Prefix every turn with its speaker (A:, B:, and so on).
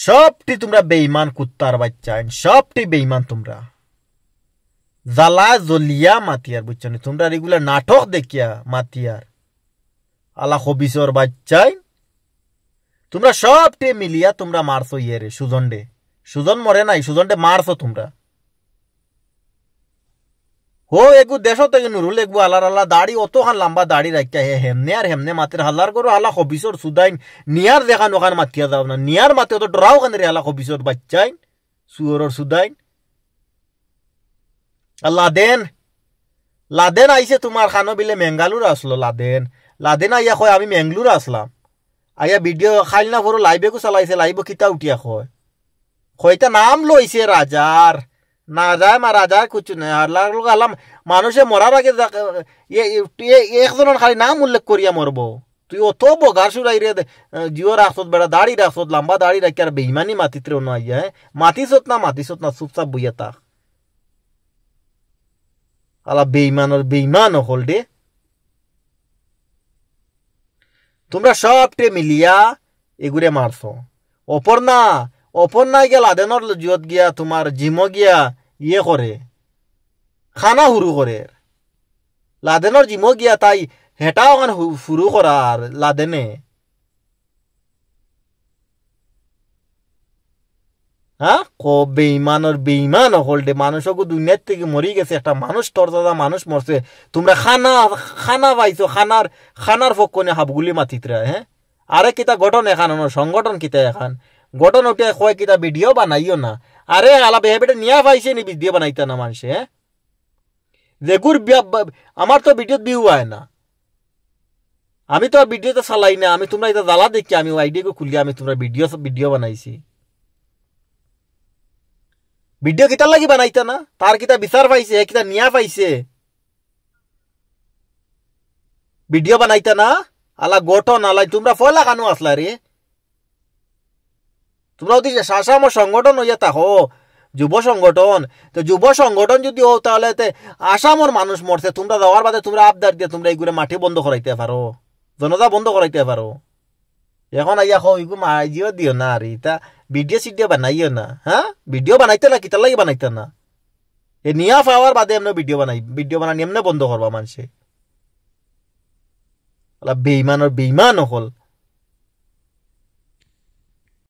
A: সবটি তোমরা বেঈমান কুত্তার বাচ্চা, সবটি বেঈমান তোমরা জ্বালা জ্বলিয়া মাতিয়ার, বুঝছো না? তোমরা রেগুলার নাটক দেখিয়া মাতিয়ার আলা হবিসর বাচ্চাই। তোমরা সবটি মিলিয়া তোমরা মারছো ইয়ে সুজনডে। সুজন মরে নাই, সুজনডে মারছো তোমরা। হো এগু দেশ থেকে নুরুল এগু আলার আল্লাহ দাড়ি অতখান লম্বা দাড়ি রাখিয়া হে হেমনে আর হেমনে মাতের হাল্লার করো আলা হবিসর সুদাইন নিয়ার দেখান ওখান মাতিয়া যাও না, নিয়ার মাতে তো ডরাও খান রে আলা হবিসর বাচ্চাইন সুয়রর সুদাইন। লাদেন লাদেন আইসে তোমার খানো বিলে মেঙ্গালুর আসলো। লাদেন লাদেন আইয়া কয় আমি মেঙ্গলুর আসলাম। আইয়া ভিডিও খাইল না পড়ো লাইভে কো চালাইছে, লাইভ কিতা উঠিয়া কয় কয়টা নাম লইছে রাজার, না যায় মা রাজার কুচু নেই আল্লাহ। মানুষে মরার আগে একজনের খালি নাম উল্লেখ করিয়া মরবো। তুই অত বগার সুরাই রে জিও রাখত বেড়া দাড়ি রাখত লম্বা দাড়ি রাখি আর বেইমানি মাতিতে আইয়া। হ্যাঁ মাতিছত না চুপচাপ বইয়া তা আলা বেইমানের বেইমান হল দে। তোমরা সবটে মিলিয়া এগুরে মারছো। অপর না গিয়া লাদেনর জিয়ত গিয়া তোমার জিমো গিয়া ইয়ে করে খানা হুরু করে। লাদেনর জিমো গিয়া তাই হেটাও ওখানে ফুরু করার লাদেনে। হ্যাঁ বেইমানের বেইমান হল দে। মানুষকে দুনিয়ার থেকে মরি গেছে, একটা মানুষ তরতাজা মানুষ মরছে। তোমরা খানা পাইছো, খানার ফকনে হাবগুলি মাতিতরা। হ্যাঁ আরে কিতা গঠন এখান সংগঠন কিতা এখান গঠন উঠে কয় কিতা ভিডিও বানাইও না। আরে আলা বেহে বেটে নিয়া পাইছে নি ভিডিও বানাইতা না মানুষে। হ্যাঁ যেগুর আমার তো ভিডিও বিউ হয় না, আমি তো ভিডিওতে চালাই না। আমি তোমরা এটা জ্বালা দেখি আমি আইডিয়া খুলি আমি তোমরা ভিডিও বানাইছি। ভিডিও কিতার লাগি বানাইতা না? তার কিতা বিচার পাইছে, কিতা নিয়া পাইছে, ভিডিও বানাইতা না? আলা গঠন আলাই তোমরা ফয়লা কানো আসলা রে। তোমরা যদি শাসাম সংগঠন হইয়া থাকো যুব সংগঠন, তো যুব সংগঠন যদি হো তাহলে আসামর মানুষ মরছে, তোমরা যাওয়ার বাদে তোমরা আবদার দিয়ে তোমরা এইগুলো মাটি বন্ধ করাইতে পারো, জনতা বন্ধ করাইতে পারো। এখন আইয়া ইগু মাইজিও দিও না আর ইতা ভিডিও সিডিও বানাইও না। হ্যাঁ ভিডিও বানাইতে না কিতার লাগি বানাইতে না? এ নিয়া পাওয়ার বাদে এমনি ভিডিও বানানি এমনি বন্ধ করবা মানুষে। বেইমানের বেইমান হল।